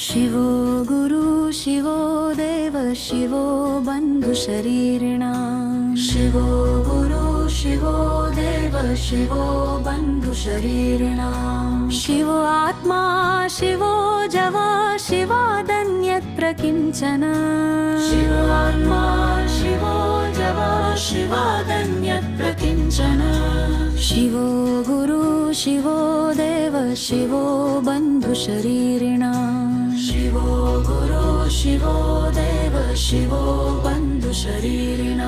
ಶಿವೋ ಗುರು ಶಿವೋ ದೇವ ಶಿವೋ ಬಂಧು ಶರೀರಿಣ ಶಿವೋ ಗುರು ಶಿವೋ ದೇವ ಶಿವೋ ಬಂಧು ಶರೀರಿಣ ಶಿವೋ ಆತ್ಮ ಶಿವೋ ಜವ ಶಿವಾದನ್ಯತ್ರ ಕಿಂಚನ ಶಿವೋ ಆತ್ಮ ಶಿವೋ ಜವ ಶಿವಾದನ್ಯತ್ರ ಕಿಂಚನ ಶಿವೋ ಗುರು ಶಿವೋ ದೇವ ಶಿವೋ ಬಂಧು ಶರೀರಿಣ ಶಿವೋ ಗುರು ಶಿವೋ ದೇವ ಶಿವೋ ಬಂಧು ಶರೀರಿಣ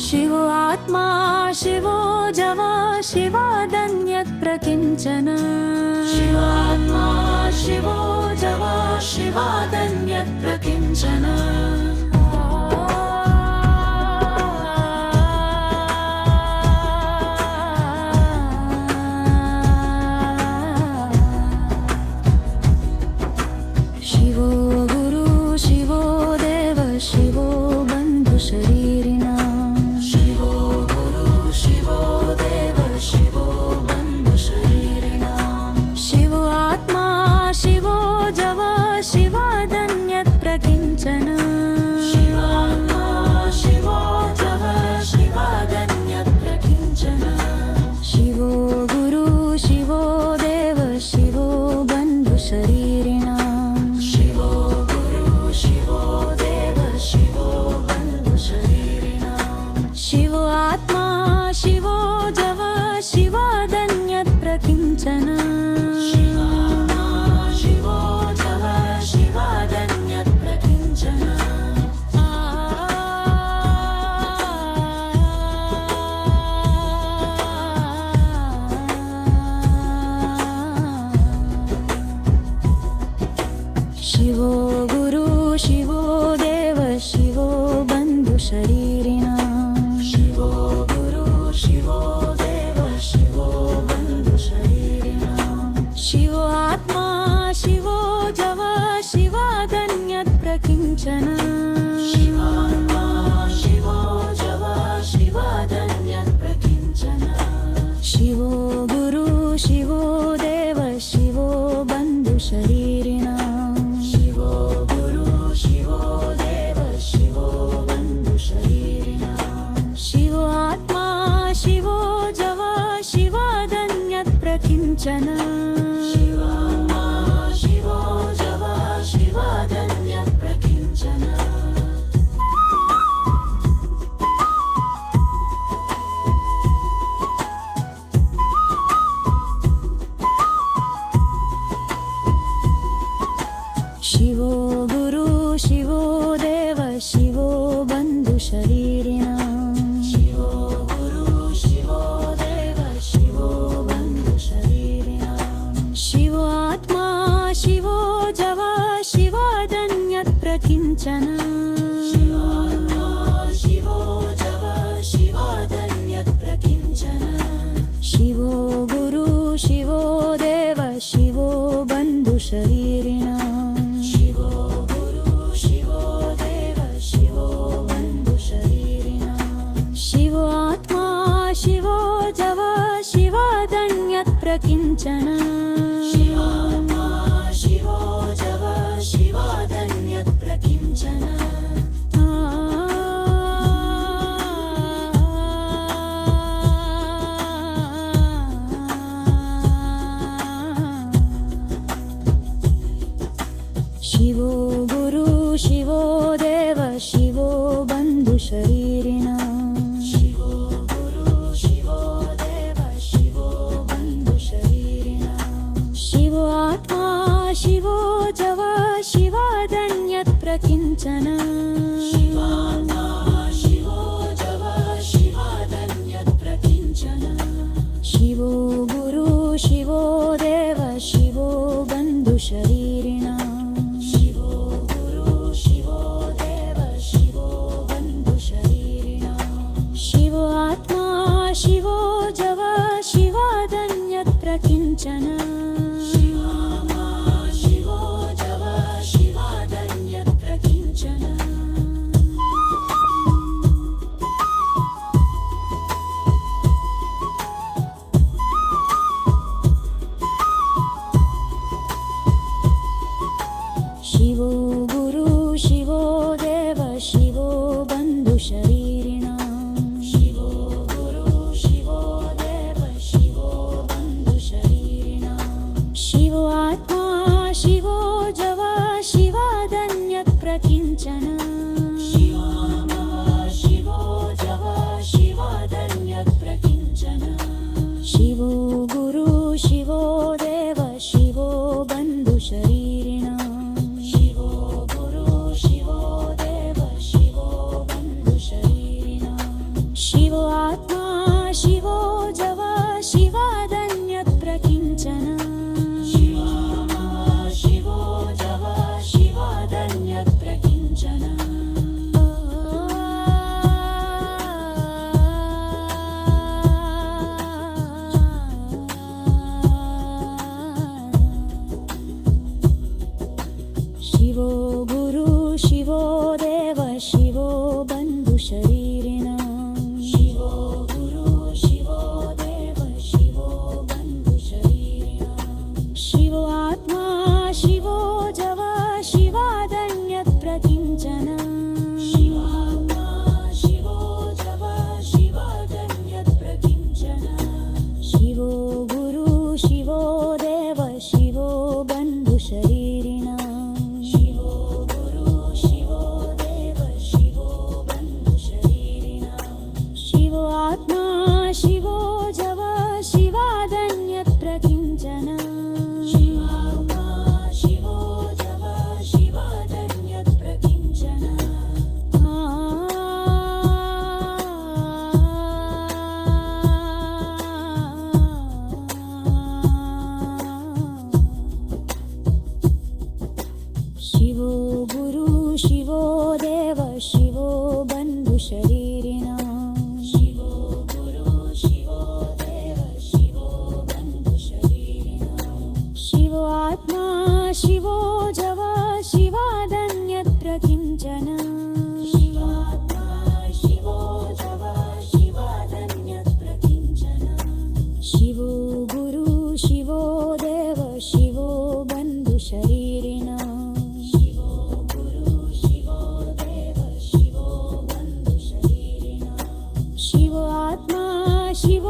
ಶಿವೋ ಆತ್ಮ ಶಿವೋ ಜವ ಶಿವಾದನ್ಯತ್ರ ಕಿಂಚನ ಶಿವೋ ಆತ್ಮ ಶಿವೋ ಜವ ಶಿವಾದನ್ಯತ್ರ ಕಿಂಚನ ಶಿವೋ ಗುರು ಶಿವೋ ದೇವ ಶಿವೋ ಬಂಧು ಶರೀರಿಣ ಶಿವೋ ಗುರು ಶಿವೋ ದೇವ ಶಿವೋ ಬಂಧು ಶರೀರಿಣ ಶಿವೋ ಆತ್ಮ ಶಿವೋ ಜವ ಶಿವಾದನ್ಯತ್ರ ಕಿಂಚನ ಶಿವಾತ್ಮ ಶಿವೋ ಜವ ಶಿವಾದನ್ಯತ್ರ ಕಿಂಚನ ಶಿವೋ ಗುರು ಶಿವೋ ದೇವ ಶಿವೋ ಬಂಧು ಶರೀರಿಣ ಶಿವೋ ಆತ್ಮ ಶಿವೋ ಜವ ಶಿವಾದನ್ಯತ್ರ ಕಿಂಚನ ಶಿವೋ ಜವ ಶಿವಾದನ್ಯತ್ರ ಕಿಂಚನ ಶಿವೋ ಗುರು ಶಿವೋ ದೇವ ಶಿವೋ ಬಂಧು ಶರೀರಿಣ ಶಿವೋ ಗುರು ಶಿವೋ ದೇವ ಶಿವೋ ಬಂಧು ಶರೀರಿಣ ಶಿವೋ ಆತ್ಮ ಶಿವೋ ಜವ ಶಿವಾದನ್ಯತ್ರ ಕಿಂಚನ ಶಿವಾತ್ಮ ಶಿವೋ ಜವ ಶಿವಾದನ್ಯತ್ರ ಕಿಂಚನ ಶಿವೋ ಗುರು ಶಿವೋ ದೇವ ಶಿವೋ ಬಂಧು ಶರೀರಿಣ ಶಿವೋ ಗುರು ಶಿವೋ ದೇವ ಶಿವೋ ಬಂಧು ಶರೀರಿಣ ಶಿವೋ ಆತ್ಮ ಶಿವೋ ಜವ ಶಿವಾದನ್ಯತ್ರ ಕಿಂಚನ ಶಿವಾತ್ಮ ಶಿವೋ ಜವ ಶಿವಾದನ್ಯತ್ರ ಕಿಂಚನ ಶಿವೋ ಗುರು ಶಿವೋ ದೇವ ಶಿವೋ ಬಂಧು ಶರೀರಿಣ ಶಿವೋ ಗುರು ಶಿವೋ ದೇವ ಶಿವೋ ಬಂಧು ಶರೀರಿಣ ಶಿವೋ ಆತ್ಮ ಶಿವೋ ಜವ ಶಿವಾದನ್ಯತ್ರ ಕಿಂಚನ ಶಿವಾತ್ಮ ಶಿವೋ ಜವ ಶಿವಾದನ್ಯತ್ರ ಕಿಂಚನ ಶಿವೋ ಗುರು ಶಿವೋ ದೇವ ಶಿವೋ ಬಂಧು ಶರೀರಿಣ ಶಿವೋ ಗುರು ಶಿವೋ ದೇವ ಶಿವೋ ಬಂಧು ಶರೀರಿಣ ಶಿವೋ ಆತ್ಮ ಶಿವೋ ಜವ ಶಿವಾದನ್ಯತ್ರ ಕಿಂಚನ ಶಿವಾತ್ಮ ಶಿವೋ ಜವ ಶಿವಾದನ್ಯತ್ರ ಕಿಂಚನ ಶಿವೋ ಗುರು ಶಿವೋ ದೇವ ಶಿವೋ ಬಂಧು ಶರೀರಿಣ ಶಿವೋ ಗುರು ಶಿವೋ ದೇವ ಶಿವೋ ಬಂಧು ಶರೀರಿಣ ಶಿವೋ ಆತ್ಮ ಶಿವೋ ಜವ ಶಿವಾದನ್ಯತ್ರ ಕಿಂಚನ ಶಿವಾತ್ಮ ಶಿವೋ ಜವ ಶಿವಾದನ್ಯತ್ರ ಕಿಂಚನ ಶಿವೋ ಗುರು ಶಿವೋ ದೇವ ಶಿವೋ ಬಂಧು ಶರೀರಿಣ ಶಿವೋ ಜವ ಶಿವಾದನ್ಯತ್ರ ಕಿಂಚನ ಶಿವಾತ್ಮ ಶಿವೋ ಜವ ಶಿವಾದನ್ಯತ್ರ ಕಿಂಚನ ಶಿವೋ ಗುರು ಶಿವೋ ದೇವ ಶಿವೋ ಬಂಧು ಶರೀರಿಣ ಶಿವೋ ಗುರು ಶಿವೋ ದೇವ ಶಿವೋ ಬಂಧು ಶರೀರಿಣ ಶಿವೋ ಆತ್ಮ ಶಿವೋ ಜವ ಶಿವಾದನ್ಯತ್ರ ಕಿಂಚನ ಶಿವೋ ಜವ ಶಿವಾದನ್ಯತ್ರ ಕಿಂಚನ ಶಿವೋ ಗುರು ಶಿವೋ ದೇವ ಶಿವೋ ಬಂಧು ಶರೀರಿಣ ಶಿವೋ ಗುರು ಶಿವೋ ದೇವ ಶಿವೋ ಬಂಧು ಶರೀರಿಣ ಶಿವೋ ಆತ್ಮ ಶಿವೋ ಜವ ಶಿವಾದನ್ಯತ್ರ ಕಿಂಚನ ಶಿವಾತ್ಮ ಶಿವೋ ಜವ ಶಿವಾದನ್ಯತ್ರ ಕಿಂಚನ ಶಿವೋ ಗುರು ಶಿವೋ ದೇವ ಶಿವೋ ಬಂಧು ಶರೀರಿಣ ಆತ್ಮ ಶಿವೋ ಜವ ಶಿವಾದನ್ಯತ್ರ ಕಿಂಚನ ಶಿವಾತ್ಮ ಶಿವೋ ಜವ ಶಿವಾದನ್ಯತ್ರ ಕಿಂಚನ ಶಿವೋ ಗುರು ಶಿವೋ ದೇವ ಶಿವೋ ಬಂಧು ಶರೀರಿಣ ಶಿವೋ ಆತ್ಮ ಶಿವೋ ಜವ ಶಿವಾದನ್ಯತ್ರ ಕಿಂಚನ ಶಿವಾತ್ಮ ಶಿವೋ ಜವ ಶಿವಾದನ್ಯತ್ರ ಕಿಂಚನ ಶಿವೋ ಗುರು ಶಿವೋ ದೇವ ಶಿವೋ ಬಂಧು ಶರೀರಿಣ ಶಿವೋ ಗುರು ಶಿವೋ ದೇವ ಶಿವೋ ಬಂಧು ಶರೀರಿಣ ಶಿವೋ ಆತ್ಮ ಶಿವ